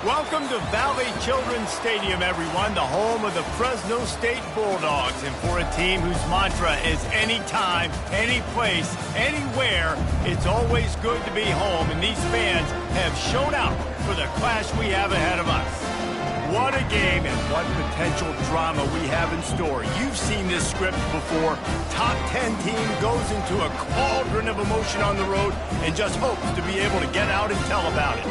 Welcome to Valley Children's Stadium, everyone, the home of the Fresno State Bulldogs. And for a team whose mantra is anytime, any place, anywhere, it's always good to be home. And these fans have shown out for the clash we have ahead of us. What a game and what potential drama we have in store. You've seen this script before. Top 10 team goes into a cauldron of emotion on the road and just hopes to be able to get out and tell about it.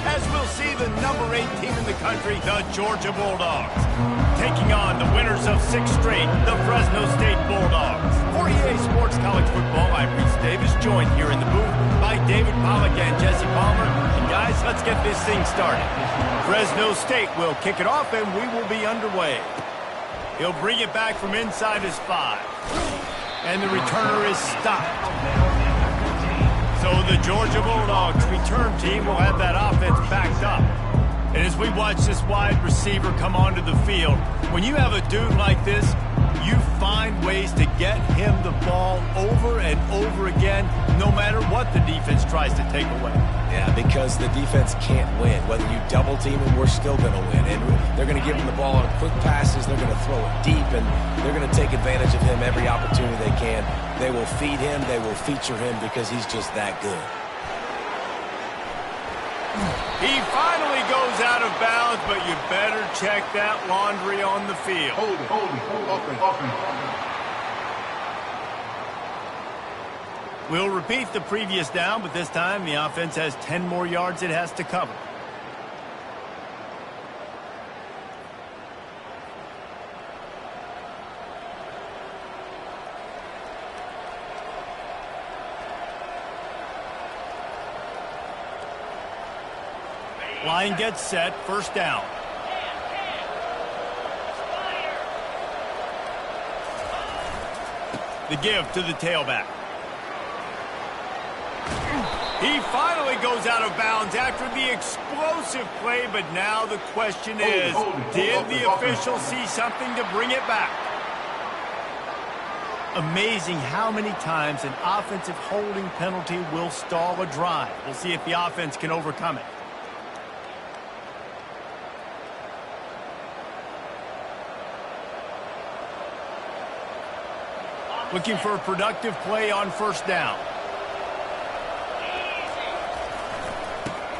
As we'll see the number 8 team in the country, the Georgia Bulldogs, taking on the winners of 6 straight, the Fresno State Bulldogs. For EA Sports College Football, I'm Reese Davis, joined here in the booth by David Pollack and Jesse Palmer. And guys, let's get this thing started. Fresno State will kick it off, and we will be underway. He'll bring it back from inside his 5. And the returner is stopped. So the Georgia Bulldogs return team will have that offense backed up. And as we watch this wide receiver come onto the field, when you have a dude like this, you find ways to get him the ball over and over again, no matter what the defense tries to take away. Yeah, because the defense can't win. Whether you double team him, we're still going to win. And they're going to give him the ball on quick passes. They're going to throw it deep, and they're going to take advantage of him every opportunity they can. They will feed him. They will feature him because he's just that good. He finally goes out of bounds, but you better check that laundry on the field. Hold it. We'll repeat the previous down, but this time the offense has 10 more yards it has to cover. Line gets set, first down. The give to the tailback. He finally goes out of bounds after the explosive play, but now the question is, did the official see something to bring it back? Amazing how many times an offensive holding penalty will stall a drive. We'll see if the offense can overcome it. Looking for a productive play on first down.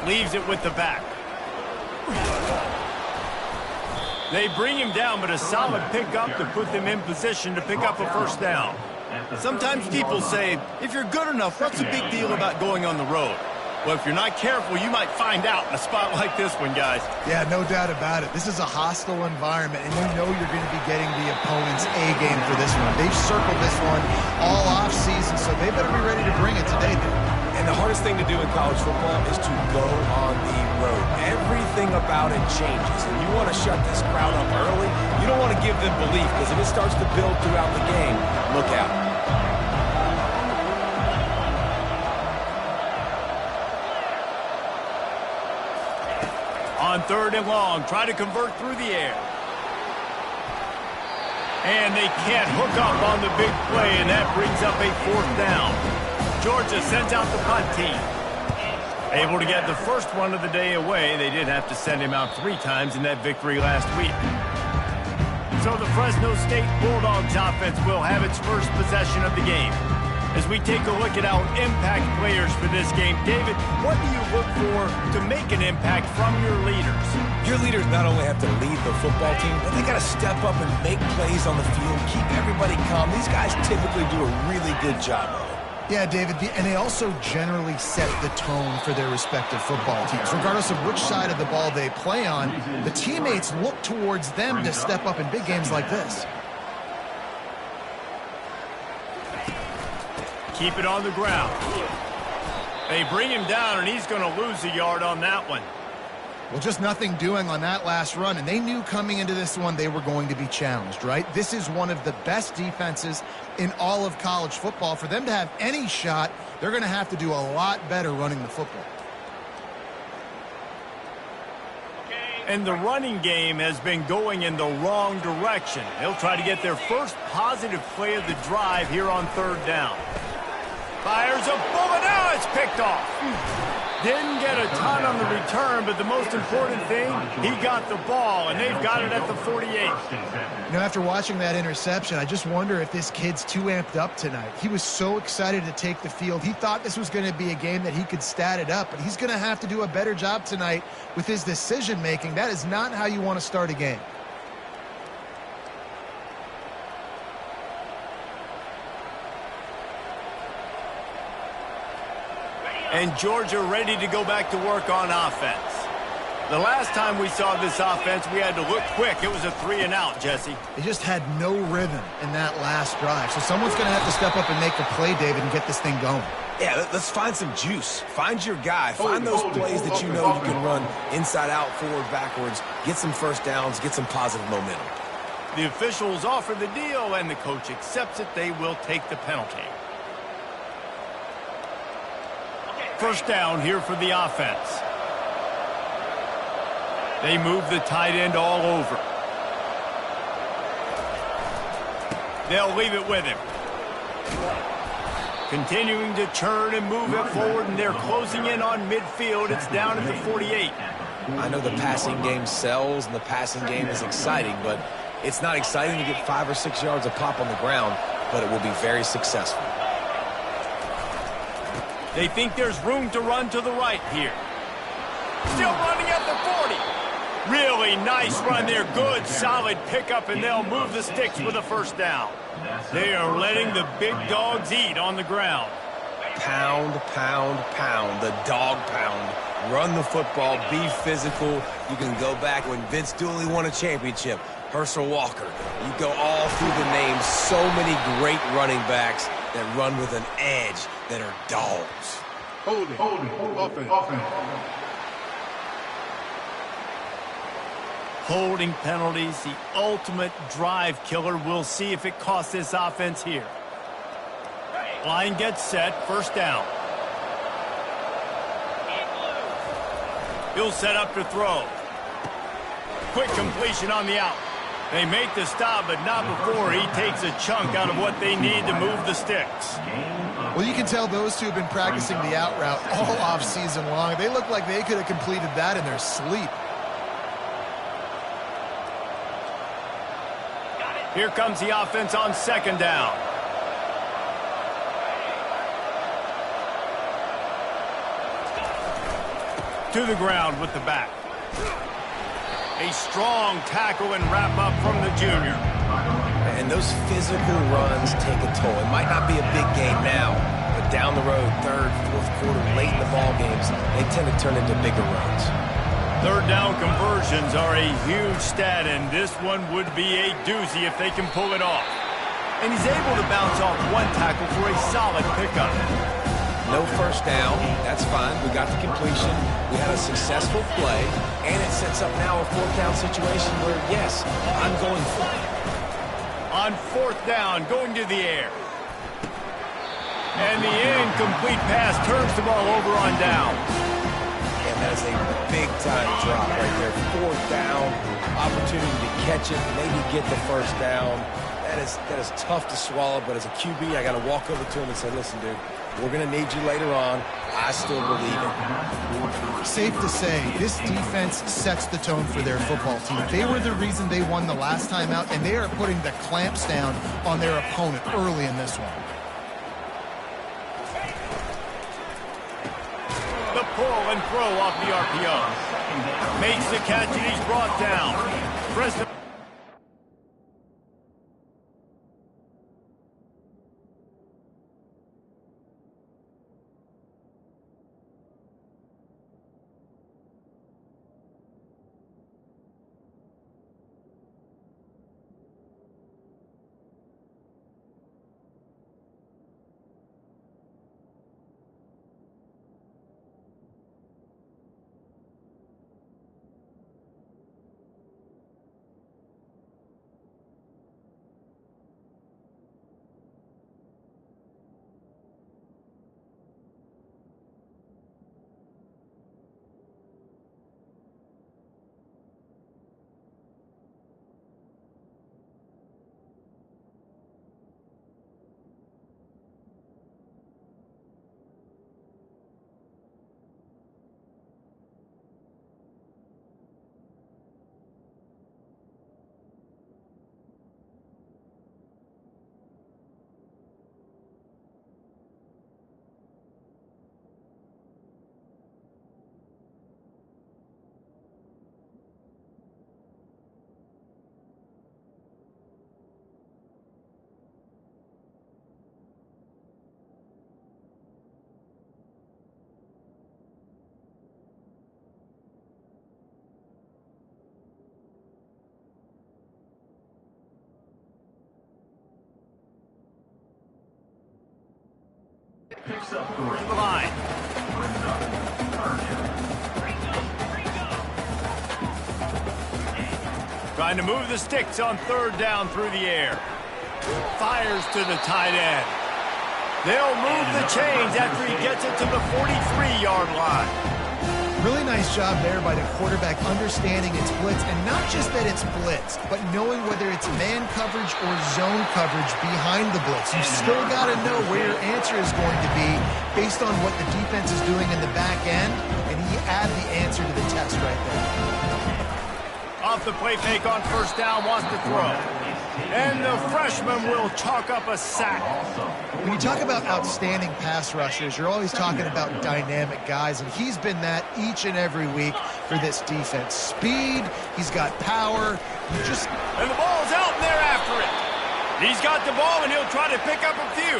Leaves it with the back. They bring him down, but a solid pickup to put them in position to pick up a first down. Sometimes people say, if you're good enough, what's the big deal about going on the road? Well, if you're not careful, you might find out in a spot like this one, guys. Yeah, no doubt about it. This is a hostile environment, and you know you're going to be getting the opponent's A-game for this one. They've circled this one all off-season, so they better be ready to bring it today. And the hardest thing to do in college football is to go on the road. Everything about it changes, and you want to shut this crowd up early. You don't want to give them belief, because if it starts to build throughout the game, look out. On third and long, try to convert through the air. And they can't hook up on the big play, and that brings up a fourth down. Georgia sends out the punt team. Able to get the first one of the day away. They did have to send him out 3 times in that victory last week. So the Fresno State Bulldogs offense will have its first possession of the game. As we take a look at our impact players for this game, David, what do you look for to make an impact from your leaders? Your leaders not only have to lead the football team, but they got to step up and make plays on the field, keep everybody calm. These guys typically do a really good job of it. Yeah, David, and they also generally set the tone for their respective football teams. Regardless of which side of the ball they play on, the teammates look towards them to step up in big games like this. Keep it on the ground. They bring him down, and he's going to lose a yard on that one. Well, just nothing doing on that last run, and they knew coming into this one they were going to be challenged, right? This is one of the best defenses in all of college football. For them to have any shot, they're going to have to do a lot better running the football. And the running game has been going in the wrong direction. They'll try to get their first positive play of the drive here on third down. Fires a bullet. Now it's picked off. Didn't get a ton on the return, but the most important thing, he got the ball, and they've got it at the 48. You know, after watching that interception, I just wonder if this kid's too amped up tonight. He was so excited to take the field. He thought this was going to be a game that he could stat it up, but he's going to have to do a better job tonight with his decision-making. That is not how you want to start a game. And Georgia ready to go back to work on offense. The last time we saw this offense, we had to look quick. It was a 3-and-out, Jesse. They just had no rhythm in that last drive. So someone's going to have to step up and make a play, David, and get this thing going. Yeah, let's find some juice. Find your guy. Find those plays that you know you can run inside out, forward, backwards. Get some first downs. Get some positive momentum. The officials offer the deal, and the coach accepts it. They will take the penalty. First down here for the offense. They move the tight end all over. They'll leave it with him. Continuing to turn and move it forward, and they're closing in on midfield. It's down at the 48. I know the passing game sells, and the passing game is exciting, but it's not exciting to get 5 or 6 yards a pop on the ground, but it will be very successful. They think there's room to run to the right here. Still running at the 40. Really nice run there. Good, solid pickup, and they'll move the sticks with a first down. They are letting the big dogs eat on the ground. Pound, pound, pound. The dog pound. Run the football. Be physical. You can go back when Vince Dooley won a championship. Herschel Walker. You go all through the names. So many great running backs that run with an edge, that are dogs. Holding penalties, the ultimate drive killer. We'll see if it costs this offense here. Line gets set, first down. He'll set up to throw. Quick completion on the out. They make the stop, but not before he takes a chunk out of what they need to move the sticks. Well, you can tell those two have been practicing the out route all off season long. They look like they could have completed that in their sleep. Here comes the offense on second down. To the ground with the back. A strong tackle and wrap up from the junior. And those physical runs take a toll. It might not be a big game now, but down the road, third, fourth quarter, late in the ball games, they tend to turn into bigger runs. Third down conversions are a huge stat, and this one would be a doozy if they can pull it off. And he's able to bounce off one tackle for a solid pickup. No first down. That's fine. We got the completion. We had a successful play, and it sets up now a fourth down situation where, yes, I'm going for it. On fourth down, going to the air. And the incomplete pass turns the ball over on down. And that is a big-time drop right there. Fourth down, opportunity to catch it, maybe get the first down. That is tough to swallow, but as a QB, I got to walk over to him and say, listen, dude, we're going to need you later on. I still believe it. Safe to say, this defense sets the tone for their football team. They were the reason they won the last time out, and they are putting the clamps down on their opponent early in this one. The pull and throw off the RPO. Makes the catch, and he's brought down. Preston. To the line. Trying to move the sticks on third down through the air. Fires to the tight end. They'll move the chains after he gets it to the 43-yard line. Really nice job there by the quarterback understanding it's blitz, and not just that it's blitz, but knowing whether it's man coverage or zone coverage behind the blitz. You still got to know where your answer is going to be based on what the defense is doing in the back end, and he add the answer to the test right there. Off the play fake on first down, wants to throw. And the freshman will chalk up a sack. When you talk about outstanding pass rushers, you're always talking about dynamic guys, and he's been that each and every week for this defense. Speed, he's got power. And the ball's out, and they're after it. He's got the ball, and he'll try to pick up a few.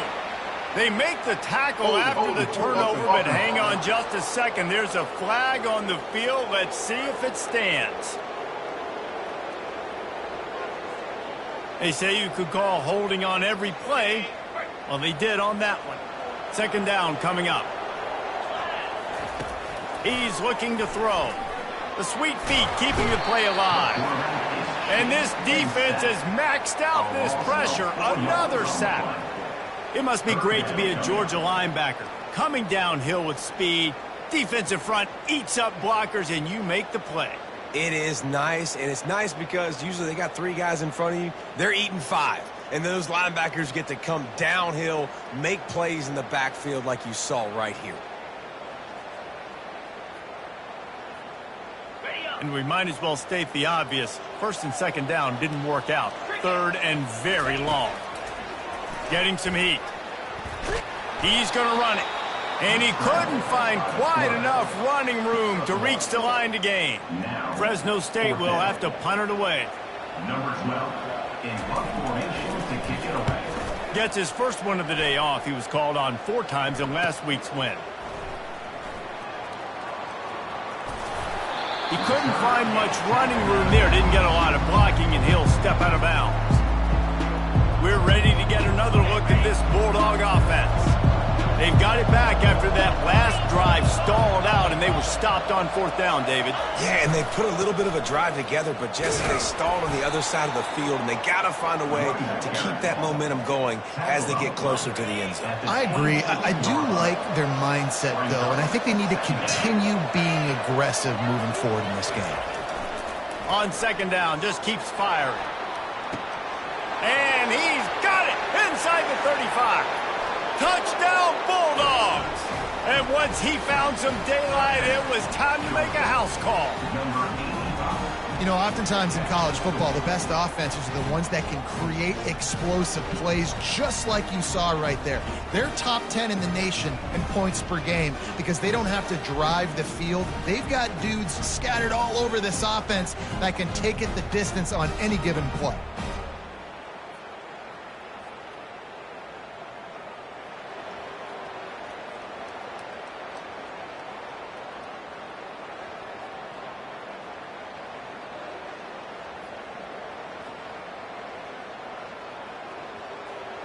They make the tackle after the turnover, but hang on just a second. There's a flag on the field. Let's see if it stands. They say you could call holding on every play. Well, they did on that one. Second down coming up. He's looking to throw. The sweet feet keeping the play alive. And this defense has maxed out this pressure. Another sack. It must be great to be a Georgia linebacker. Coming downhill with speed. Defensive front eats up blockers, and you make the play. It is nice, and it's nice because usually they got 3 guys in front of you. They're eating 5, and those linebackers get to come downhill, make plays in the backfield like you saw right here. And we might as well state the obvious. First and second down didn't work out. Third and very long. Getting some heat. He's going to run it. And he couldn't find quite enough running room to reach the line to gain. Fresno State will have to punt it away. Number 12 in punt formation to kick it away. Gets his first one of the day off. He was called on 4 times in last week's win. He couldn't find much running room there. Didn't get a lot of blocking, and he'll step out of bounds. We're ready to get another look at this Bulldog offense. They've got it back after that last drive stalled out, and they were stopped on fourth down, David. Yeah, and they put a little bit of a drive together, but Jesse, they stalled on the other side of the field, and they got to find a way to keep that momentum going as they get closer to the end zone. I agree. I do like their mindset, though, and I think they need to continue being aggressive moving forward in this game. On second down, just keeps firing. And he's got it inside the 35. Touchdown, Bulldogs! And once he found some daylight, it was time to make a house call. You know, oftentimes in college football, the best offenses are the ones that can create explosive plays, just like you saw right there. They're top 10 in the nation in points per game because they don't have to drive the field. They've got dudes scattered all over this offense that can take it the distance on any given play.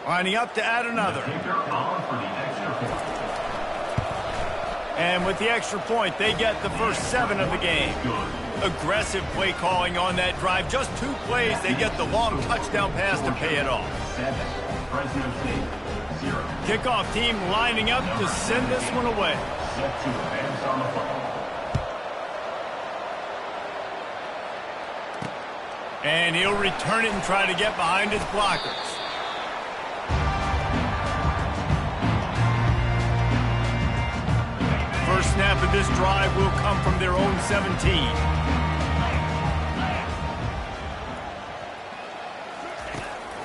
Lining up to add another. And with the extra point, they get the first 7 of the game. Aggressive play calling on that drive. Just 2 plays, they get the long touchdown pass to pay it off. Kickoff team lining up to send this one away. And he'll return it and try to get behind his blockers. First snap of this drive will come from their own 17.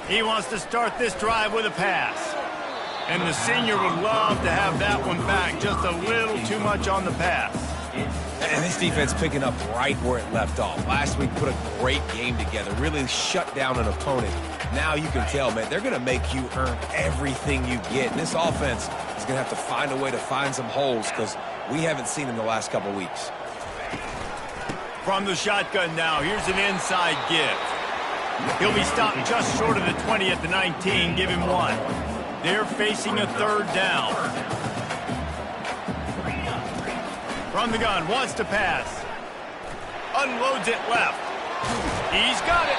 He wants to start this drive with a pass. And the senior would love to have that one back. Just a little too much on the pass. And this defense picking up right where it left off. Last week put a great game together, really shut down an opponent. Now you can tell, man, they're going to make you earn everything you get. And this offense is going to have to find a way to find some holes because we haven't seen in the last couple weeks. From the shotgun now, here's an inside give. He'll be stopped just short of the 20 at the 19. Give him 1. They're facing a third down. From the gun, wants to pass. Unloads it left. He's got it.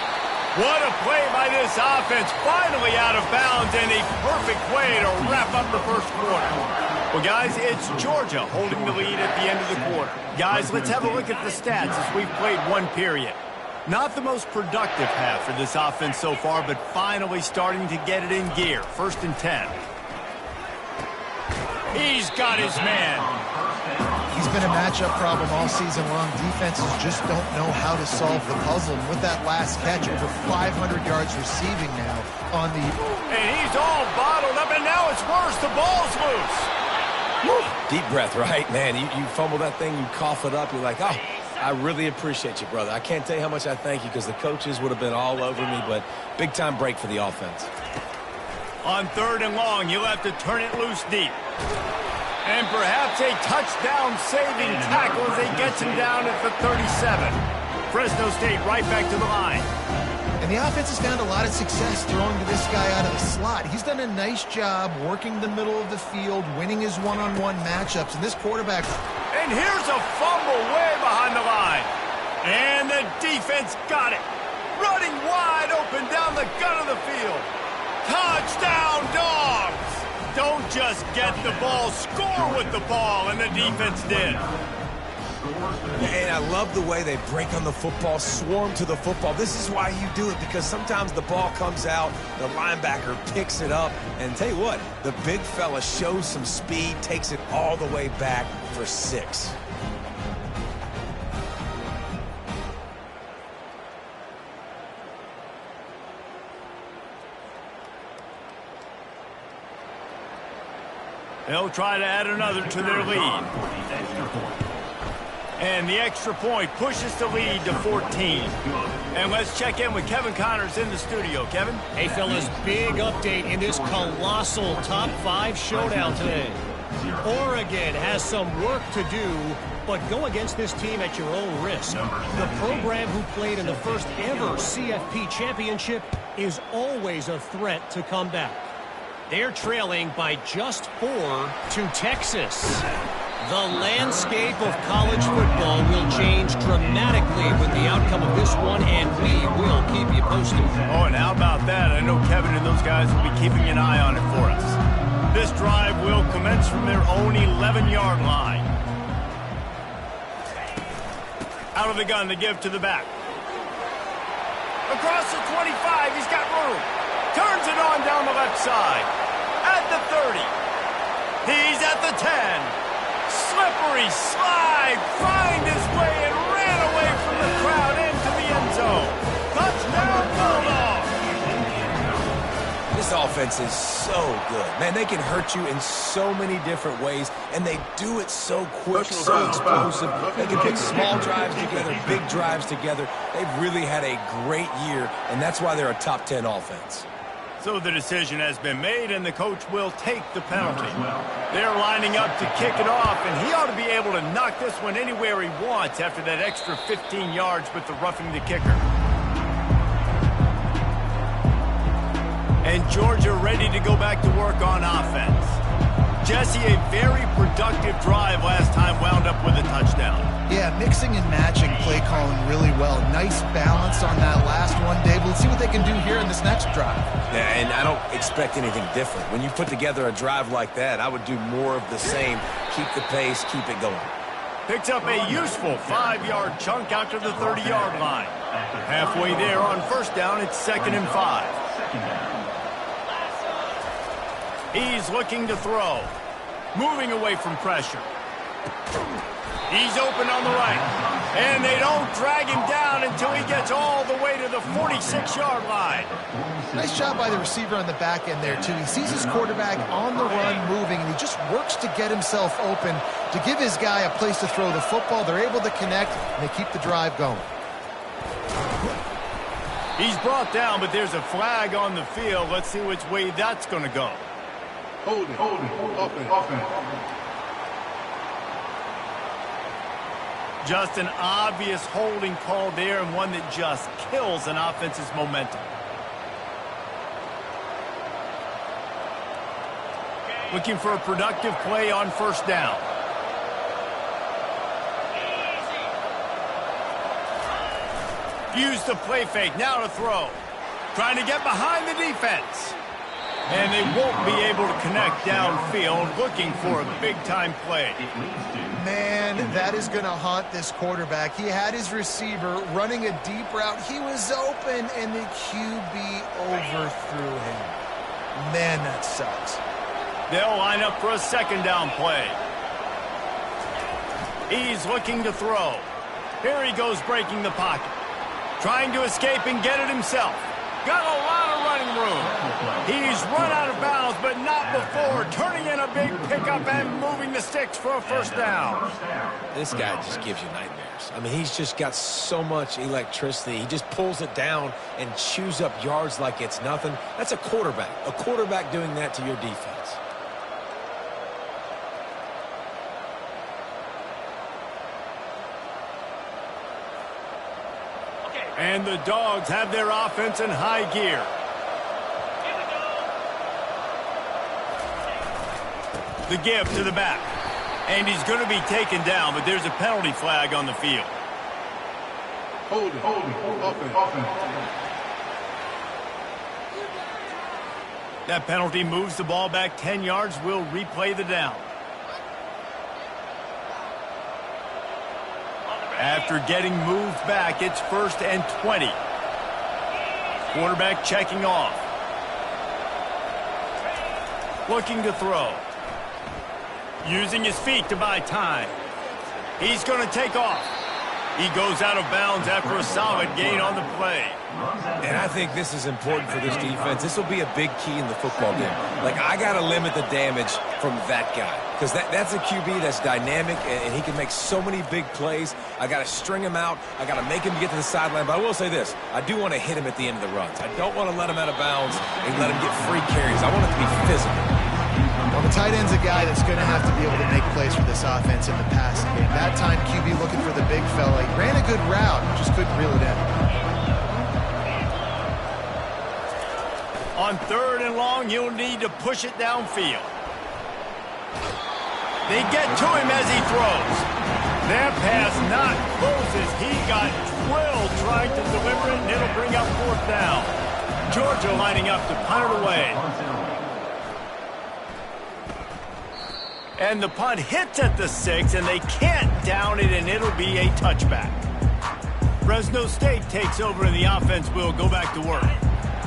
What a play by this offense. Finally out of bounds, and a perfect way to wrap up the first quarter. Well, guys, it's Georgia holding the lead at the end of the quarter. Guys, let's have a look at the stats as we've played one period. Not the most productive half for this offense so far, but finally starting to get it in gear. 1st and 10. He's got his man. He's been a matchup problem all season long. Defenses just don't know how to solve the puzzle. And with that last catch, over 500 yards receiving now on the... And he's all bottled up, and now it's worse. The ball's loose. Woo. Deep breath, right? Man, you fumble that thing, you cough it up, you're like, oh, I really appreciate you, brother. I can't tell you how much I thank you because the coaches would have been all over me, but big-time break for the offense. On 3rd and long, you'll have to turn it loose deep. And perhaps a touchdown-saving tackle as they get him down at the 37. Fresno State right back to the line. And the offense has found a lot of success throwing to this guy out of the slot. He's done a nice job working the middle of the field, winning his one-on-one matchups. And this quarterback... And here's a fumble way behind the line. And the defense got it. Running wide open down the gut of the field. Touchdown, Dogs! Don't just get the ball, score with the ball, and the defense did. And I love the way they break on the football, swarm to the football. This is why you do it, because sometimes the ball comes out, the linebacker picks it up, and tell you what, the big fella shows some speed, takes it all the way back for 6. They'll try to add another to their lead. And the extra point pushes the lead to 14. And let's check in with Kevin Connors in the studio. Kevin? Hey, fellas, big update in this colossal top 5 showdown today. Oregon has some work to do, but go against this team at your own risk. The program who played in the first ever CFP championship is always a threat to come back. They're trailing by just 4 to Texas. The landscape of college football will change dramatically with the outcome of this one, and we will keep you posted. Oh, and how about that? I know Kevin and those guys will be keeping an eye on it for us. This drive will commence from their own 11-yard line. Out of the gun, the give to the back. Across the 25, he's got room. Turns it on down the left side. At the 30. He's at the 10. Slippery slide. Find his way and ran away from the crowd into the end zone. Touchdown, Bulldogs. This offense is so good. Man, they can hurt you in so many different ways, and they do it so quick, so explosive. They can put small drives together, big drives together. They've really had a great year, and that's why they're a top 10 offense. So the decision has been made, and the coach will take the penalty. They're lining up to kick it off, and he ought to be able to knock this one anywhere he wants after that extra 15 yards with the roughing the kicker. And Georgia ready to go back to work on offense. Jesse, a very productive drive last time, wound up with a touchdown. Yeah, mixing and matching play calling really well. Nice balance on that last one, Dave. Let's see what they can do here in this next drive. Yeah, and I don't expect anything different. When you put together a drive like that, I would do more of the same. Keep the pace, keep it going. Picks up a useful 5-yard chunk out to the 30-yard line. Halfway there on first down, it's 2nd and 5. He's looking to throw. Moving away from pressure. He's open on the right. And they don't drag him down until he gets all the way to the 46-yard line. Nice job by the receiver on the back end there, too. He sees his quarterback on the run moving, and he just works to get himself open to give his guy a place to throw the football. They're able to connect, and they keep the drive going. He's brought down, but there's a flag on the field. Let's see which way that's going to go. Hold it, open. Just an obvious holding call there, and one that just kills an offense's momentum. Looking for a productive play on first down. Use the play fake. Now to throw. Trying to get behind the defense. And they won't be able to connect downfield, looking for a big-time play. Man, that is going to haunt this quarterback. He had his receiver running a deep route. He was open, and the QB overthrew him. Man, that sucks. They'll line up for a second down play. He's looking to throw. Here he goes breaking the pocket. Trying to escape and get it himself. Got a lot of running room. He's run out of bounds, but not before turning in a big pickup and moving the sticks for a first down. This guy just gives you nightmares. I mean, he's just got so much electricity. He just pulls it down and chews up yards like it's nothing. That's a quarterback. A quarterback doing that to your defense. And the Dogs have their offense in high gear. The give to the back. And he's going to be taken down, but there's a penalty flag on the field. Holding. Offense. That penalty moves the ball back 10 yards. We'll replay the down. After getting moved back, it's 1st and 20. Quarterback checking off. Looking to throw. Using his feet to buy time. He's going to take off. He goes out of bounds after a solid gain on the play. And I think this is important for this defense. This will be a big key in the football game. Like, I got to limit the damage from that guy. Because that's a QB that's dynamic, and he can make so many big plays. I got to string him out. I got to make him get to the sideline. But I will say this. I do want to hit him at the end of the runs. I don't want to let him out of bounds and let him get free carries. I want it to be physical. Well, the tight end's a guy that's going to have to be able to make plays for this offense in the passing game. That time, QB looking for the big fella. He ran a good route, just couldn't reel it in. On 3rd and long, you'll need to push it downfield. They get to him as he throws. That pass not close as he got drilled trying to deliver it, and it'll bring up 4th down. Georgia lining up to punt it away. And the punt hits at the 6, and they can't down it, and it'll be a touchback. Fresno State takes over, and the offense will go back to work.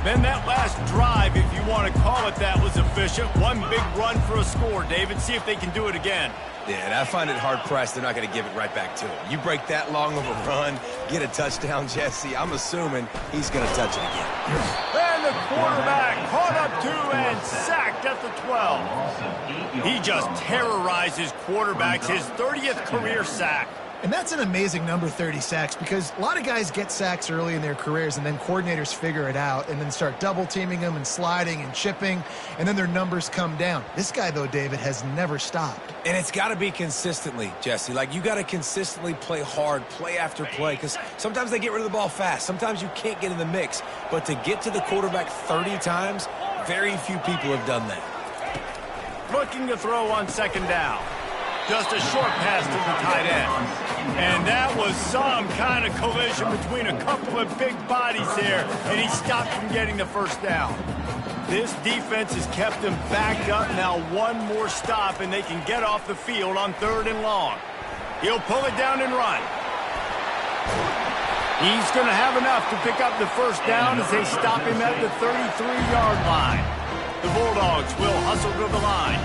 Then that last drive, if you want to call it that, was efficient. One big run for a score, David. See if they can do it again. Yeah, and I find it hard-pressed they're not going to give it right back to him. You break that long of a run, get a touchdown, Jesse, I'm assuming he's going to touch it again. And the quarterback caught up to and sacked at the 12. He just terrorizes quarterbacks, his 30th career sack. And that's an amazing number, 30 sacks, because a lot of guys get sacks early in their careers, and then coordinators figure it out and then start double-teaming them and sliding and chipping, and then their numbers come down. This guy, though, David, has never stopped. And it's got to be consistently, Jesse. Like, you got to consistently play hard, play after play, because sometimes they get rid of the ball fast. Sometimes you can't get in the mix. But to get to the quarterback 30 times, very few people have done that. Looking to throw on 2nd down. Just a short pass to the tight end. And that was some kind of collision between a couple of big bodies there, and he stopped from getting the 1st down. This defense has kept them backed up. Now one more stop, and they can get off the field on 3rd and long. He'll pull it down and run. He's going to have enough to pick up the 1st down as they stop him at the 33-yard line. The Bulldogs will hustle to the line.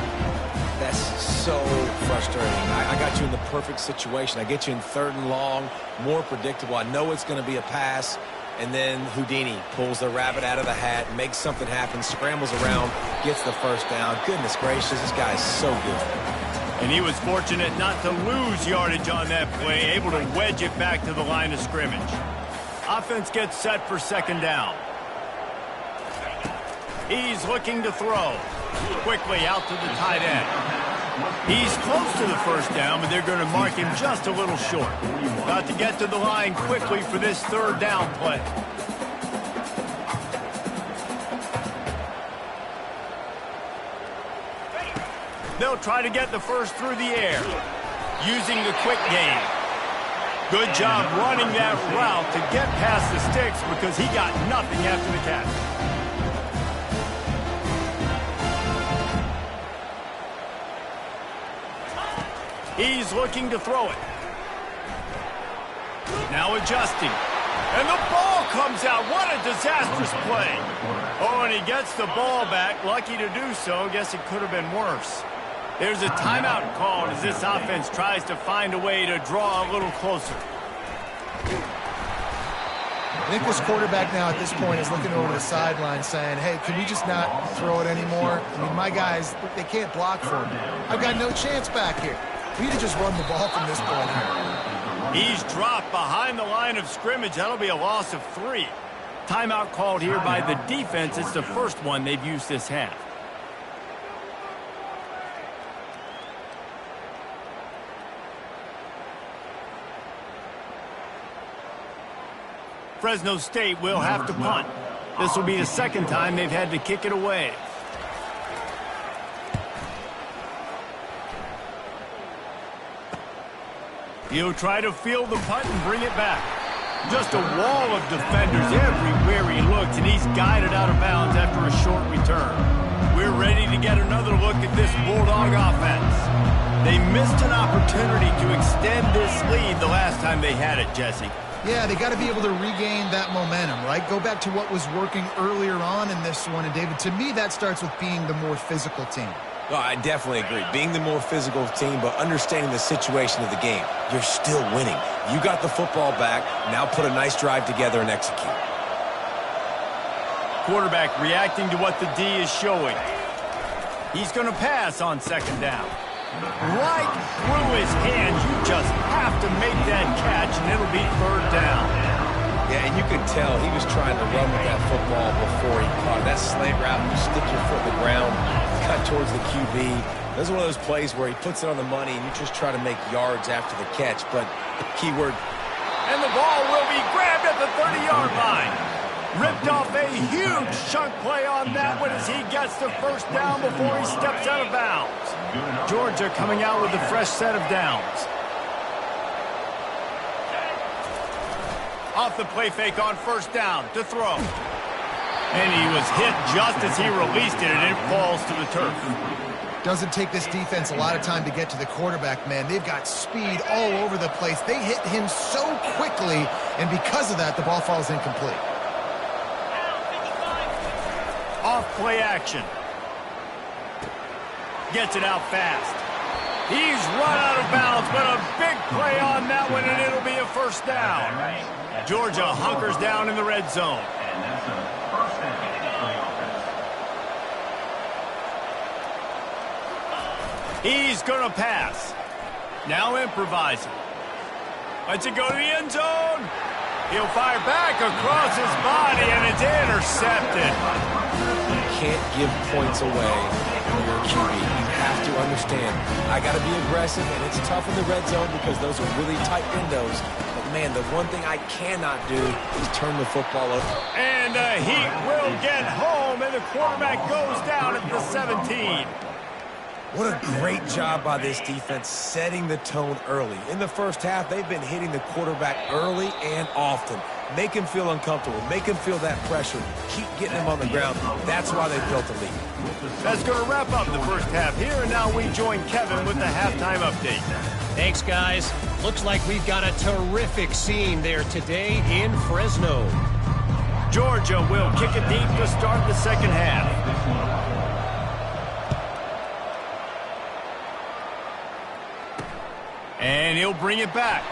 That's so frustrating. I got you in the perfect situation. I get you in 3rd and long, more predictable. I know it's going to be a pass, and then Houdini pulls the rabbit out of the hat, makes something happen, scrambles around, gets the 1st down. Goodness gracious, this guy is so good. And he was fortunate not to lose yardage on that play, able to wedge it back to the line of scrimmage. Offense gets set for 2nd down. He's looking to throw. Quickly out to the tight end. He's close to the 1st down, but they're going to mark him just a little short. Got to get to the line quickly for this 3rd down play. They'll try to get the 1st through the air, using the quick game. Good job running that route to get past the sticks because he got nothing after the catch. He's looking to throw it. Now adjusting. And the ball comes out. What a disastrous play. Oh, and he gets the ball back. Lucky to do so. Guess it could have been worse. There's a timeout called as this offense tries to find a way to draw a little closer. I think this quarterback now at this point is looking over the sideline saying, hey, can we just not throw it anymore? I mean, my guys, they can't block for me. I've got no chance back here. We need to just run the ball from this point on. He's dropped behind the line of scrimmage. That'll be a loss of 3. Timeout called here by the defense. It's the first one they've used this half. Fresno State will have to punt. This will be the second time they've had to kick it away. He'll try to field the punt and bring it back. Just a wall of defenders everywhere he looks, and he's guided out of bounds after a short return. We're ready to get another look at this Bulldog offense. They missed an opportunity to extend this lead the last time they had it, Jesse. Yeah, they got to be able to regain that momentum, right? Go back to what was working earlier on in this one. And, David, to me, that starts with being the more physical team. No, I definitely agree. Being the more physical team, but understanding the situation of the game. You're still winning. You got the football back. Now put a nice drive together and execute. Quarterback reacting to what the D is showing. He's going to pass on second down. Right through his hands. You just have to make that catch, and it'll be third down. Yeah, and you could tell he was trying to run with that football before he caught it. That slant route, you stick your foot in the ground, cut towards the QB. This is one of those plays where he puts it on the money, and you just try to make yards after the catch. But keyword. And the ball will be grabbed at the 30-yard line. Ripped off a huge chunk play on that one as he gets the first down before he steps out of bounds. Georgia coming out with a fresh set of downs. Off the play fake on first down to throw. And he was hit just as he released it, and it falls to the turf. Doesn't take this defense a lot of time to get to the quarterback, man. They've got speed all over the place. They hit him so quickly, and because of that, the ball falls incomplete. Off play action. Gets it out fast. He's run out of bounds, but a big play on that one, and it'll be a first down. Georgia hunkers down in the red zone. He's going to pass. Now improvising. Lets it go to the end zone. He'll fire back across his body, and it's intercepted. You can't give points away when you're a QB. You have to understand, I got to be aggressive, and it's tough in the red zone because those are really tight windows. But, man, the one thing I cannot do is turn the football over. And he will get home, and the quarterback goes down at the 17. What a great job by this defense setting the tone early. In the first half, they've been hitting the quarterback early and often. Make him feel uncomfortable. Make him feel that pressure. Keep getting him on the ground. That's why they built the lead. That's going to wrap up the first half here, and now we join Kevin with the halftime update. Thanks, guys. Looks like we've got a terrific scene there today in Fresno. Georgia will kick it deep to start the second half. And he'll bring it back.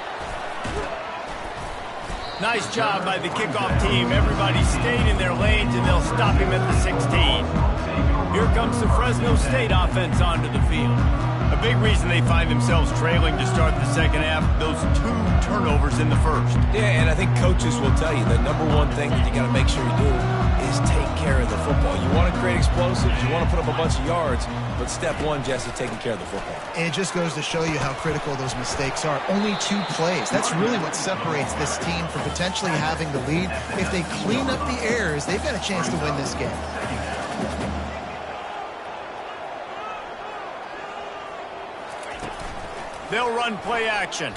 Nice job by the kickoff team. Everybody stayed in their lanes, and they'll stop him at the 16. Here comes the Fresno State offense onto the field. A big reason they find themselves trailing to start the second half, those 2 turnovers in the first. Yeah, and I think coaches will tell you the number one thing that you got to make sure you do is take care of the football. You want to create explosives, you want to put up a bunch of yards, but step one, Jesse, taking care of the football. And it just goes to show you how critical those mistakes are. Only 2 plays. That's really what separates this team from potentially having the lead. If they clean up the errors, they've got a chance to win this game. They'll run play action.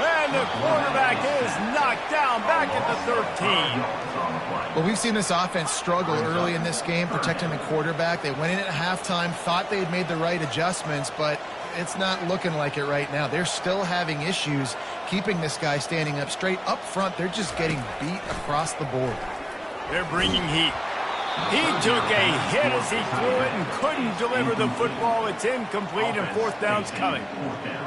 And the quarterback is knocked down back at the 13. Well, we've seen this offense struggle early in this game, protecting the quarterback. They went in at halftime, thought they'd made the right adjustments, but it's not looking like it right now. They're still having issues keeping this guy standing up straight. Up front, they're just getting beat across the board. They're bringing heat. He took a hit as he threw it and couldn't deliver the football. It's incomplete and fourth down's coming.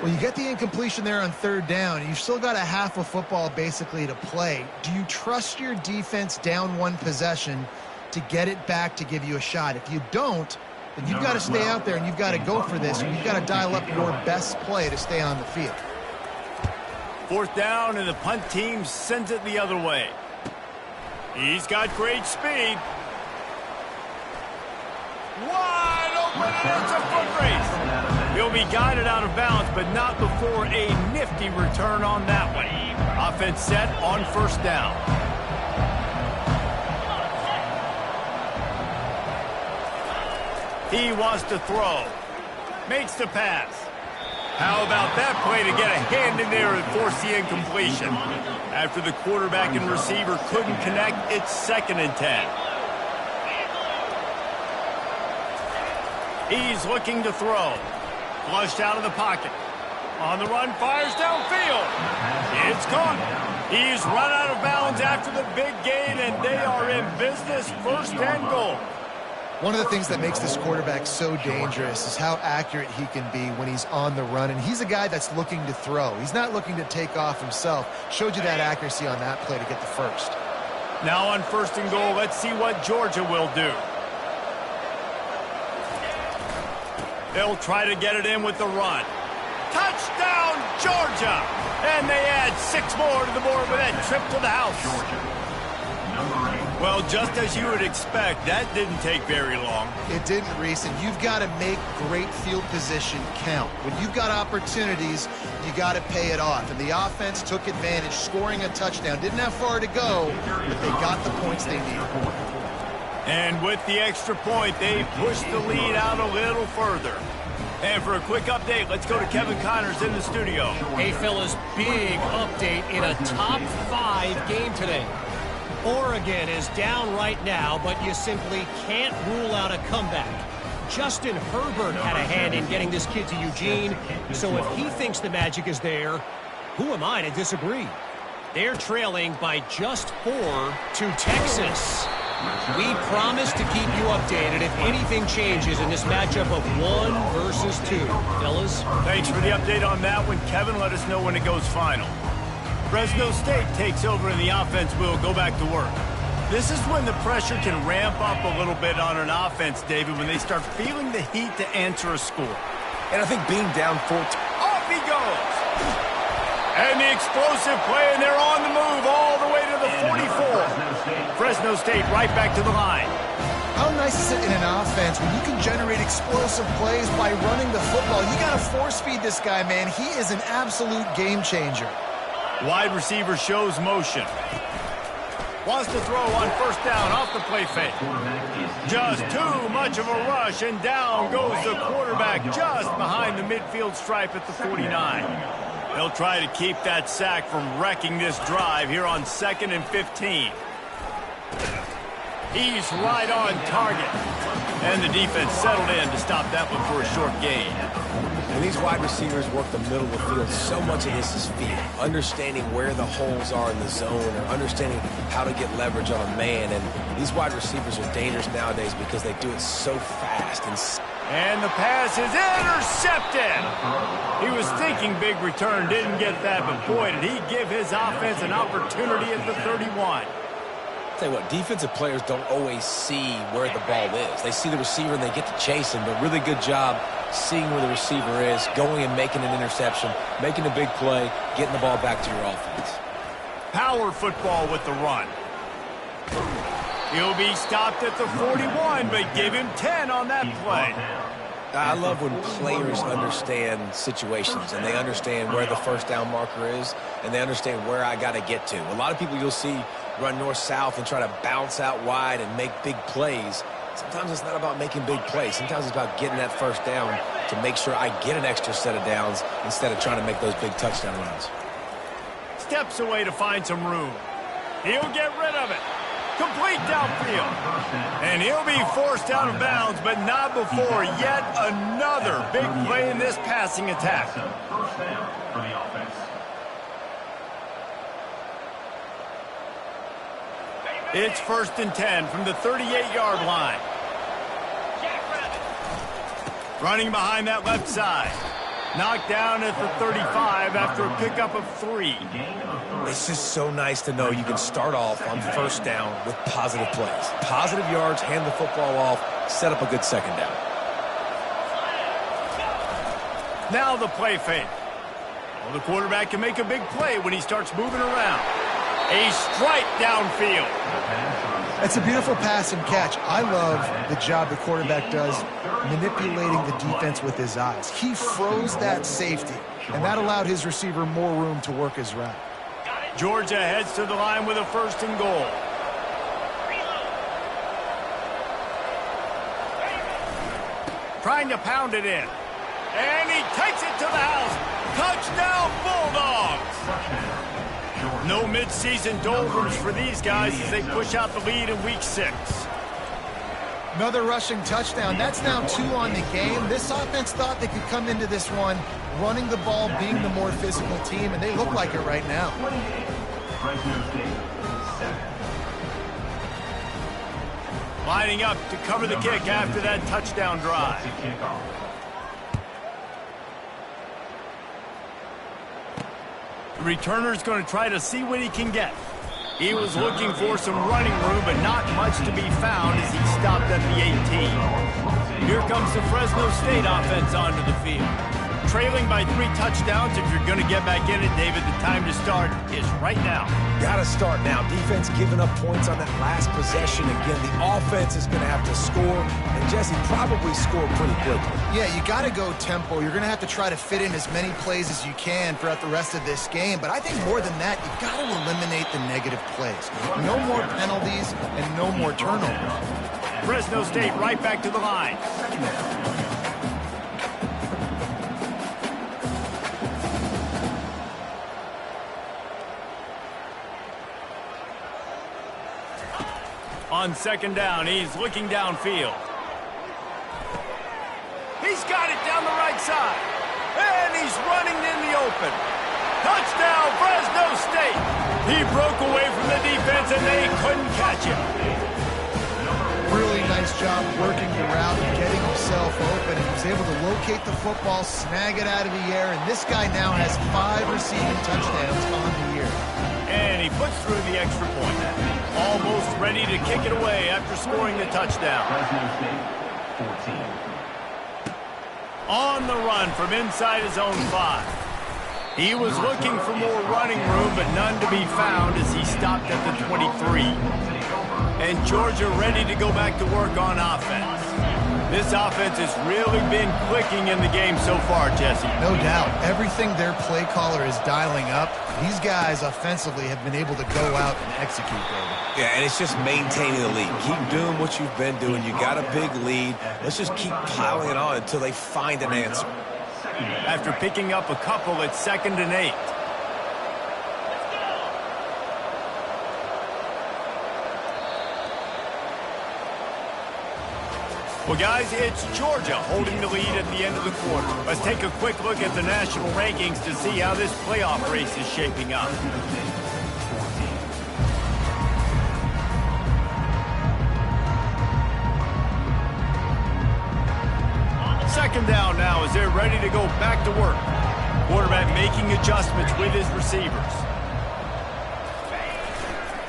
Well, you get the incompletion there on third down. You've still got a half of football basically to play. Do you trust your defense down one possession to get it back to give you a shot? If you don't, then you've got to stay out there and you've got to go for this. And you've got to dial up your best play to stay on the field. Fourth down, and the punt team sends it the other way. He's got great speed. Wide open, and it's a foot race. He'll be guided out of bounds, but not before a nifty return on that one. Offense set on first down. He wants to throw. Makes the pass. How about that play to get a hand in there and force the incompletion? After the quarterback and receiver couldn't connect, it's 2nd and 10. He's looking to throw. Flushed out of the pocket. On the run, fires downfield. It's caught. He's run out of bounds after the big gain, and they are in business, 1st and goal. One of the things that makes this quarterback so dangerous is how accurate he can be when he's on the run, and he's a guy that's looking to throw. He's not looking to take off himself. Showed you that accuracy on that play to get the first. Now on 1st and goal, let's see what Georgia will do. They'll try to get it in with the run. Touchdown, Georgia! And they add 6 more to the board with that trip to the house. Well, just as you would expect, that didn't take very long. It didn't, Reese, and you've got to make great field position count. When you've got opportunities, you got to pay it off. And the offense took advantage, scoring a touchdown. Didn't have far to go, but they got the points they needed. And with the extra point, they pushed the lead out a little further. And for a quick update, let's go to Kevin Connors in the studio. Hey, fellas, big update in a top 5 game today. Oregon is down right now, but you simply can't rule out a comeback. Justin Herbert had a hand in getting this kid to Eugene, so if he thinks the magic is there, who am I to disagree? They're trailing by just 4 to Texas. We promise to keep you updated if anything changes in this matchup of 1 versus 2. Fellas? Thanks for the update on that one, Kevin. Let us know when it goes final. Fresno State takes over and the offense will go back to work. This is when the pressure can ramp up a little bit on an offense, David, when they start feeling the heat to answer a score. And I think being down 4... Off he goes! And the explosive play, and they're on the move all the way to the 44. Fresno State right back to the line. How nice is it in an offense when you can generate explosive plays by running the football? You got to force feed this guy, man. He is an absolute game changer. Wide receiver shows motion. Wants to throw on 1st down off the play fake. Just too much of a rush, and down goes the quarterback just behind the midfield stripe at the 49. They'll try to keep that sack from wrecking this drive here on 2nd and 15. He's right on target. And the defense settled in to stop that one for a short gain. And these wide receivers work the middle of the field. So much of this is feel. Understanding where the holes are in the zone or understanding how to get leverage on a man. And these wide receivers are dangerous nowadays because they do it so fast. And the pass is intercepted. He was thinking big return, didn't get that, but boy, did he give his offense an opportunity at the 31. Tell you what, defensive players don't always see where the ball is. They see the receiver and they get to chase him, but really good job seeing where the receiver is, going and making an interception, making a big play, getting the ball back to your offense. Power football with the run. He'll be stopped at the 41, but give him 10 on that play. I love when players understand situations and they understand where the 1st down marker is and they understand where I got to get to. A lot of people you'll see run north-south and try to bounce out wide and make big plays. Sometimes it's not about making big plays. Sometimes it's about getting that 1st down to make sure I get an extra set of downs instead of trying to make those big touchdown runs. Steps away to find some room. He'll get rid of it. Complete downfield. And he'll be forced out of bounds, but not before yet another big play in this passing attack. First down for the offense. It's 1st and 10 from the 38-yard line. Running behind that left side. Knocked down at the 35 after a pickup of 3. It's just so nice to know you can start off on 1st down with positive plays. Positive yards, hand the football off, set up a good 2nd down. Now the play fake. Well, the quarterback can make a big play when he starts moving around. A strike downfield. It's a beautiful pass and catch. I love the job the quarterback does manipulating the defense with his eyes. He froze that safety, and that allowed his receiver more room to work his route. Georgia heads to the line with a 1st and goal. Trying to pound it in. And he takes it to the house. Touchdown, Bulldogs! No midseason doldrums for these guys as they push out the lead in Week 6. Another rushing touchdown. That's now 2 on the game. This offense thought they could come into this one running the ball, being the more physical team, and they look like it right now. Lining up to cover the kick after that touchdown drive. The returner's going to try to see what he can get. He was looking for some running room, but not much to be found as he stopped at the 18. Here comes the Fresno State offense onto the field. Trailing by 3 touchdowns. If you're going to get back in it, David, the time to start is right now. Got to start now. Defense giving up points on that last possession. Again, the offense is going to have to score, and Jesse probably scored pretty quickly. Yeah, you got to go tempo. You're going to have to try to fit in as many plays as you can throughout the rest of this game. But I think more than that, you got to eliminate the negative plays. No more penalties and no more turnovers. Fresno State right back to the line. On 2nd down, he's looking downfield. He's got it down the right side. And he's running in the open. Touchdown, Fresno State. He broke away from the defense and they couldn't catch him. Really nice job working the route and getting himself open. He was able to locate the football, snag it out of the air, and this guy now has 5 receiving touchdowns on the year. And he puts through the extra point. Almost ready to kick it away after scoring the touchdown. On the run from inside his own 5. He was looking for more running room, but none to be found as he stopped at the 23. And Georgia ready to go back to work on offense. This offense has really been clicking in the game so far, Jesse. No doubt. Everything their play caller is dialing up, these guys offensively have been able to go out and execute, baby. Yeah, and it's just maintaining the lead. Keep doing what you've been doing. You got a big lead. Let's just keep piling it on until they find an answer. After picking up a couple, it's 2nd and 8. Well, guys, it's Georgia holding the lead at the end of the quarter. Let's take a quick look at the national rankings to see how this playoff race is shaping up. Second down now as they're ready to go back to work. Quarterback making adjustments with his receivers.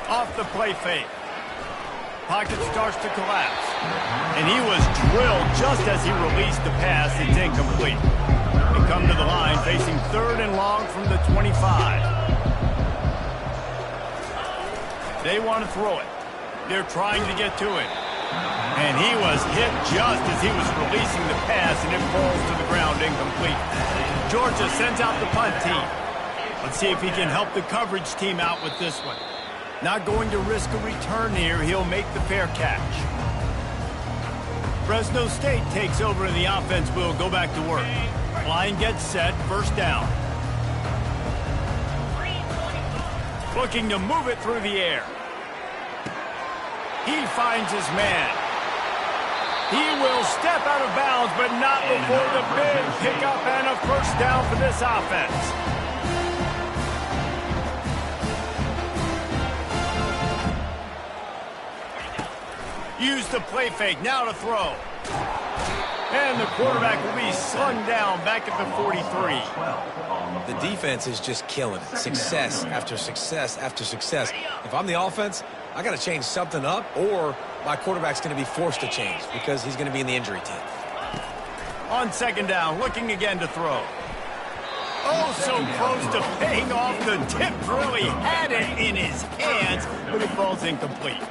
Off the play fake. Pocket starts to collapse. And he was drilled just as he released the pass. It's incomplete. They come to the line facing 3rd and long from the 25. They want to throw it. They're trying to get to it. And he was hit just as he was releasing the pass, and it falls to the ground incomplete. Georgia sends out the punt team. Let's see if he can help the coverage team out with this one. Not going to risk a return here. He'll make the fair catch. Fresno State takes over and the offense will go back to work. Line gets set, first down. Looking to move it through the air. He finds his man. He will step out of bounds, but not before the big pickup and a first down for this offense. Use the play fake, now to throw. And the quarterback will be slung down back at the 43. The defense is just killing it. Success after success after success. If I'm the offense, I got to change something up, or my quarterback's going to be forced to change because he's going to be in the injury team. On second down, looking again to throw. Oh, so close to paying off. The tip really had it in his hands, but it falls incomplete.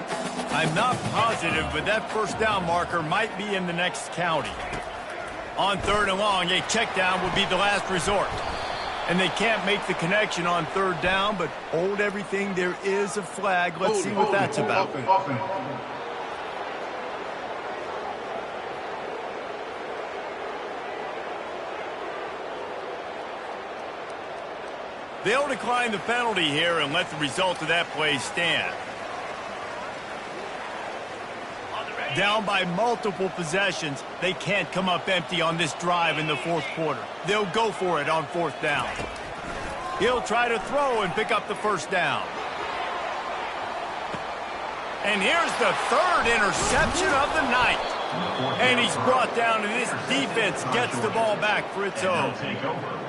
I'm not positive, but that first down marker might be in the next county. On third and long, a check down would be the last resort. And they can't make the connection on third down, but hold everything. There is a flag. Let's see what that's about. They'll decline the penalty here and let the result of that play stand. Down by multiple possessions, they can't come up empty on this drive in the fourth quarter. They'll go for it on fourth down. He'll try to throw and pick up the first down. And here's the third interception of the night. And he's brought down, and this defense gets the ball back for its own.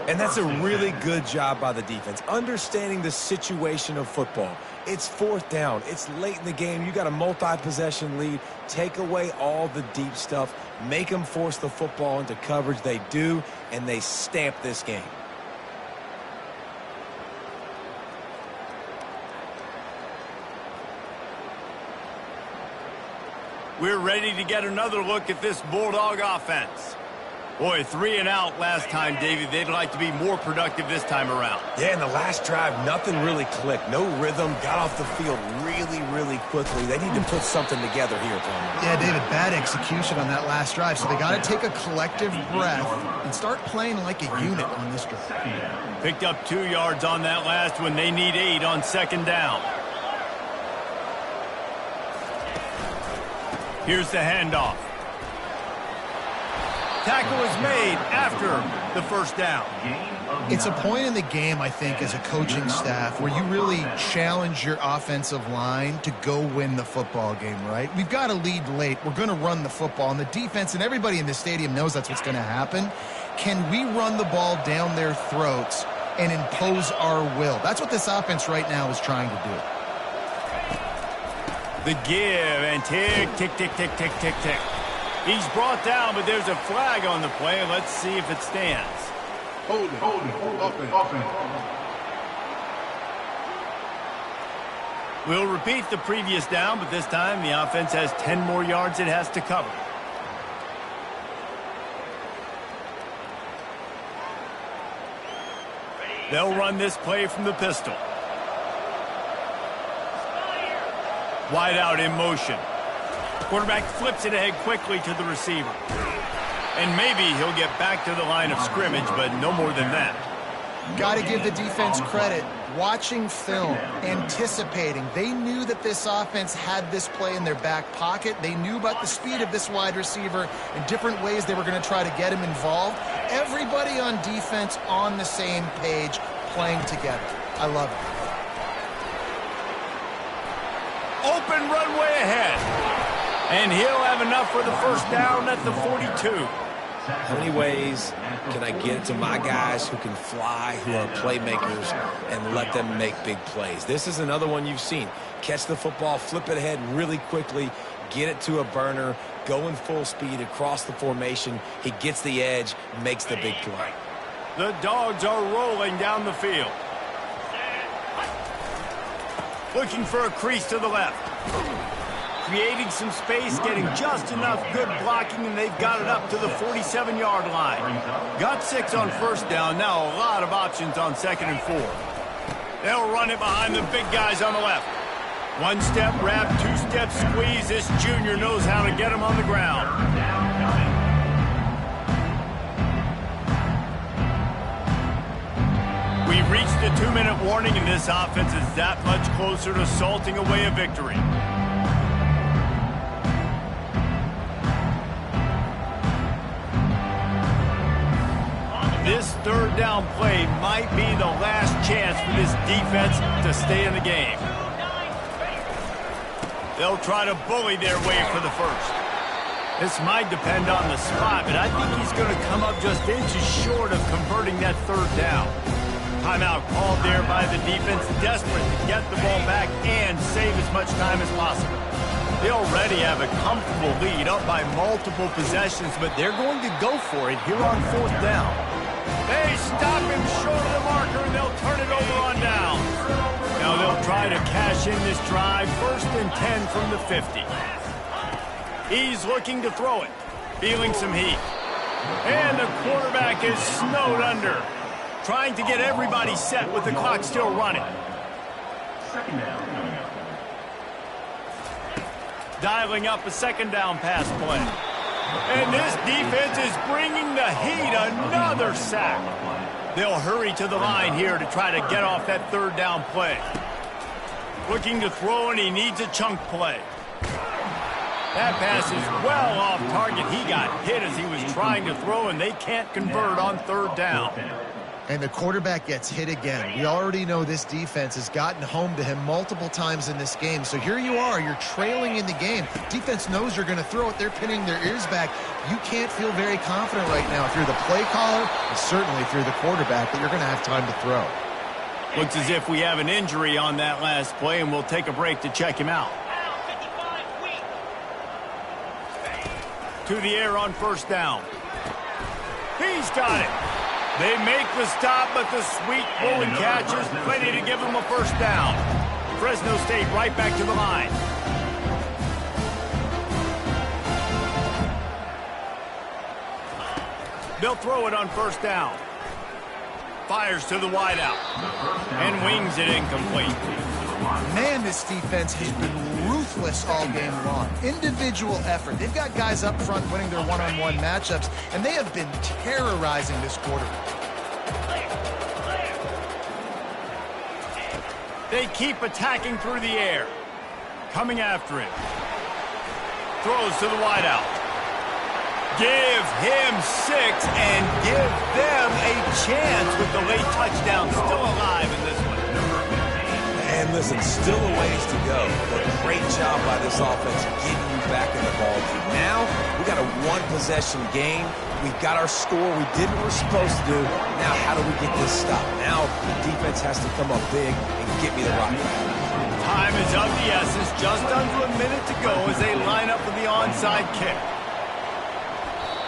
And that's a really good job by the defense, understanding the situation of football. It's fourth down. It's late in the game. You got a multi-possession lead. Take away all the deep stuff. Make them force the football into coverage. They do, and they stamp this game. We're ready to get another look at this Bulldog offense. Boy, 3 and out last time, David. They'd like to be more productive this time around. Yeah, in the last drive, nothing really clicked. No rhythm, got off the field really quickly. They need to put something together here, Tom. Yeah, David, bad execution on that last drive. So they got to take a collective breath and start playing like a unit on this drive. Picked up 2 yards on that last one. They need 8 on second down. Here's the handoff. Tackle is made after the first down. It's a point in the game, I think, as a coaching staff where you really challenge your offensive line to go win the football game, right? We've got a lead late. We're going to run the football. And the defense and everybody in the stadium knows that's what's going to happen. Can we run the ball down their throats and impose our will? That's what this offense right now is trying to do. The give and tick, tick, tick, tick, tick, tick, tick. He's brought down, but there's a flag on the play. Let's see if it stands. Hold it, open. We'll repeat the previous down, but this time the offense has 10 more yards it has to cover. They'll run this play from the pistol. Wide out in motion. Quarterback flips it ahead quickly to the receiver. And maybe he'll get back to the line of scrimmage, but no more than that. Got to give the defense credit. Watching film, anticipating. They knew that this offense had this play in their back pocket. They knew about the speed of this wide receiver and different ways they were going to try to get him involved. Everybody on defense on the same page, playing together. I love it. Open runway ahead. And he'll have enough for the first down at the 42. How many ways can I get it to my guys who can fly, who are playmakers, and let them make big plays? This is another one you've seen. Catch the football, flip it ahead really quickly, get it to a burner, go in full speed across the formation. He gets the edge, makes the big play. The Dogs are rolling down the field. Looking for a crease to the left. Creating some space, getting just enough good blocking, and they've got it up to the 47-yard line. Got 6 on first down, now a lot of options on second and 4. They'll run it behind the big guys on the left. 1-step wrap, 2-step squeeze. This junior knows how to get him on the ground. 2-minute warning, and this offense is that much closer to salting away a victory. This third down play might be the last chance for this defense to stay in the game. They'll try to bully their way for the first. This might depend on the spot, but I think he's going to come up just inches short of converting that third down. Timeout called there by the defense, desperate to get the ball back and save as much time as possible. They already have a comfortable lead, up by multiple possessions, but they're going to go for it here on fourth down. They stop him short of the marker, and they'll turn it over on down. Now they'll try to cash in this drive, 1st and 10 from the 50. He's looking to throw it, feeling some heat. And the quarterback is snowed under, trying to get everybody set with the clock still running. Second down. Dialing up a second down pass play. And this defense is bringing the heat, another sack. They'll hurry to the line here to try to get off that third down play. Looking to throw, and he needs a chunk play. That pass is well off target. He got hit as he was trying to throw, and they can't convert on third down. And the quarterback gets hit again. We already know this defense has gotten home to him multiple times in this game. So here you are, you're trailing in the game. Defense knows you're going to throw it. They're pinning their ears back. You can't feel very confident right now if you're the play caller, and certainly if you're the quarterback, that you're going to have time to throw. Looks as if we have an injury on that last play, and we'll take a break to check him out. To the air on first down. He's got it. They make the stop, but the sweet pull and catch is plenty to give them a first down. Fresno State right back to the line. They'll throw it on first down. Fires to the wideout. And wings it incomplete. Man, this defense has been ruthless all game long. Individual effort. They've got guys up front winning their one-on-one matchups, and they have been terrorizing this quarterback. They keep attacking through the air. Coming after him. Throws to the wideout. Give him 6 and give them a chance with the late touchdown still alive in this one. And listen, still a ways to go, but great job by this offense getting you back in the ball game. Now, we got a one-possession game. We've got our score. We did what we're supposed to do. Now, how do we get this stopped? Now, the defense has to come up big and get me the rock back. Time is of the essence. Just under a minute to go as they line up for the onside kick.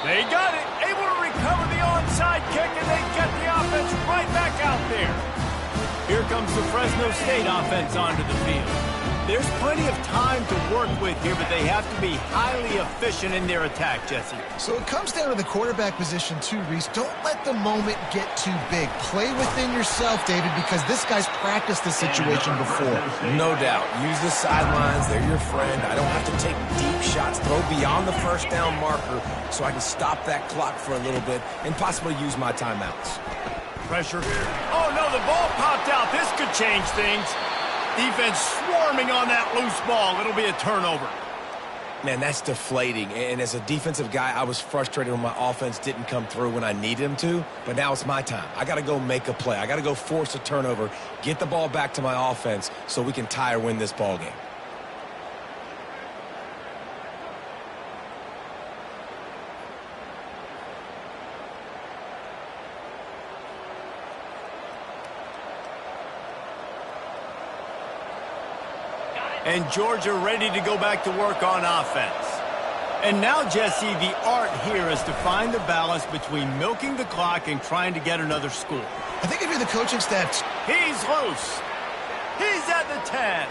They got it. Able to recover the onside kick, and they get the offense right back out there. Here comes the Fresno State offense onto the field. There's plenty of time to work with here, but they have to be highly efficient in their attack, Jesse. So it comes down to the quarterback position too, Reese. Don't let the moment get too big. Play within yourself, David, because this guy's practiced this situation before. No doubt. Use the sidelines. They're your friend. I don't have to take deep shots. Throw beyond the first down marker so I can stop that clock for a little bit and possibly use my timeouts. Pressure. Oh, no, the ball popped out. This could change things. Defense swarming on that loose ball. It'll be a turnover. Man, that's deflating. And as a defensive guy, I was frustrated when my offense didn't come through when I needed him to. But now it's my time. I got to go make a play. I got to go force a turnover, get the ball back to my offense so we can tie or win this ball game. And Georgia ready to go back to work on offense. And now, Jesse, the art here is to find the balance between milking the clock and trying to get another score. I think if you're the coaching staff... He's loose. He's at the 10.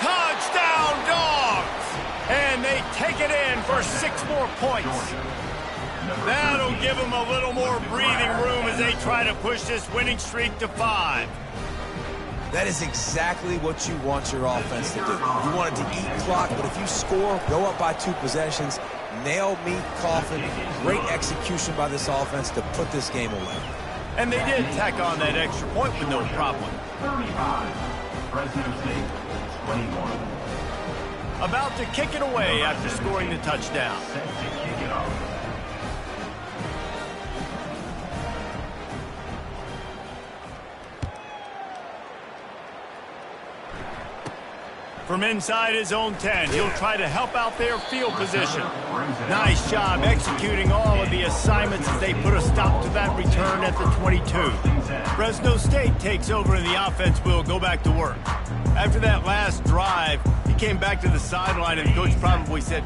Touchdown, Dogs! And they take it in for 6 more points. That'll give them a little more breathing room as they try to push this winning streak to 5. That is exactly what you want your offense to do. You want it to eat clock, but if you score, go up by 2 possessions, nail meat coffin, great execution by this offense to put this game away. And they did tack on that extra point with no problem. 35. Fresno State 21. About to kick it away after scoring the touchdown. Set to kick it off. From inside his own 10, he'll try to help out their field position. Nice job executing all of the assignments as they put a stop to that return at the 22. Fresno State takes over and the offense will go back to work. After that last drive, he came back to the sideline and the coach probably said,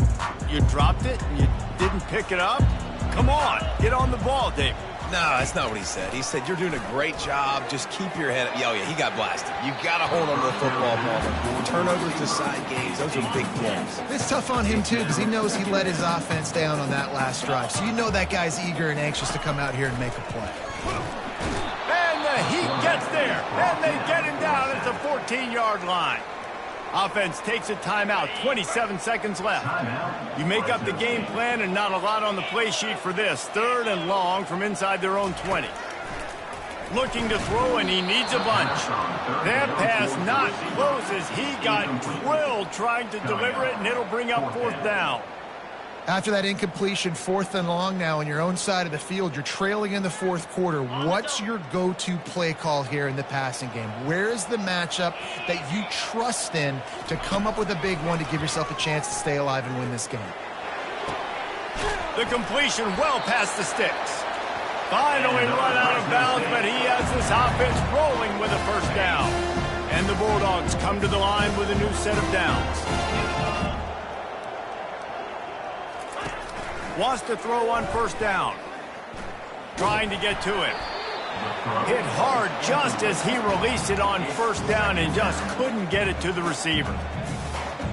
"You dropped it and you didn't pick it up? Come on, get on the ball, David." No, that's not what he said. He said, "You're doing a great job. Just keep your head up." Oh, yeah, he got blasted. You got to hold on to the football ball. Turnovers to side games, those are big plays. It's tough on him, too, because he knows he let his offense down on that last drive. So you know that guy's eager and anxious to come out here and make a play. And the Heat gets there, and they get him down at the 14-yard line. Offense takes a timeout, 27 seconds left. You make up the game plan and not a lot on the play sheet for this. 3rd and long from inside their own 20. Looking to throw, and he needs a bunch. That pass not close as he got drilled trying to deliver it, and it'll bring up 4th down. After that incompletion, 4th and long now on your own side of the field, you're trailing in the 4th quarter. What's your go-to play call here in the passing game? Where is the matchup that you trust in to come up with a big one to give yourself a chance to stay alive and win this game? The completion well past the sticks. Finally run out of bounds, but he has this offense rolling with a 1st down. And the Bulldogs come to the line with a new set of downs. Wants to throw on 1st down. Trying to get to it. Hit hard just as he released it on 1st down and just couldn't get it to the receiver.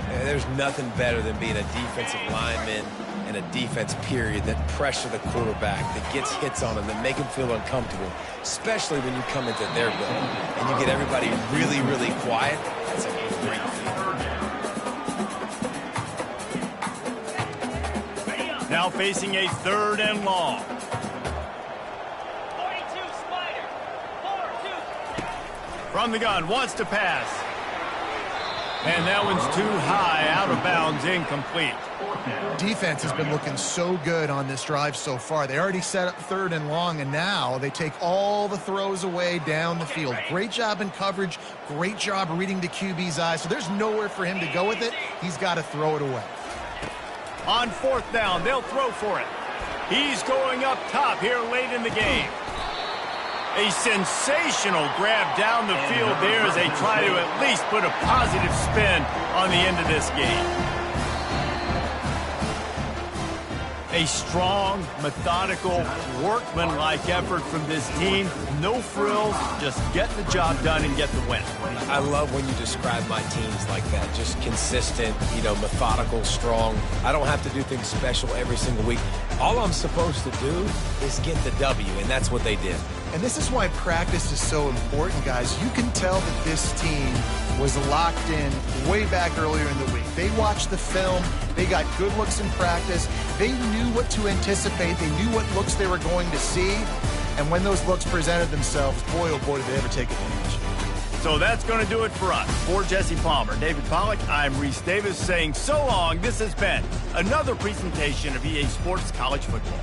Yeah, there's nothing better than being a defensive lineman and a defense period that pressure the quarterback, that gets hits on him, that make him feel uncomfortable, especially when you come into their building and you get everybody really, really quiet. That's a great feeling. Now facing a 3rd and long. 42 Spider. 4-2. From the gun, wants to pass. And that one's too high, out of bounds, incomplete. Defense has been looking so good on this drive so far. They already set up 3rd and long, and now they take all the throws away down the field. Great job in coverage. Great job reading the QB's eyes. So there's nowhere for him to go with it. He's got to throw it away. On 4th down, they'll throw for it. He's going up top here late in the game. A sensational grab down the field there as they try to at least put a positive spin on the end of this game. A strong, methodical, workmanlike effort from this team. No frills, just get the job done and get the win. I love when you describe my teams like that. Just consistent, methodical, strong. I don't have to do things special every single week. All I'm supposed to do is get the W, and that's what they did. And this is why practice is so important, guys. You can tell that this team was locked in way back earlier in the week. They watched the film. They got good looks in practice. They knew what to anticipate. They knew what looks they were going to see. And when those looks presented themselves, boy, oh boy, did they ever take advantage. So that's going to do it for us. For Jesse Palmer, David Pollack, I'm Reese Davis saying so long. This has been another presentation of EA Sports College Football.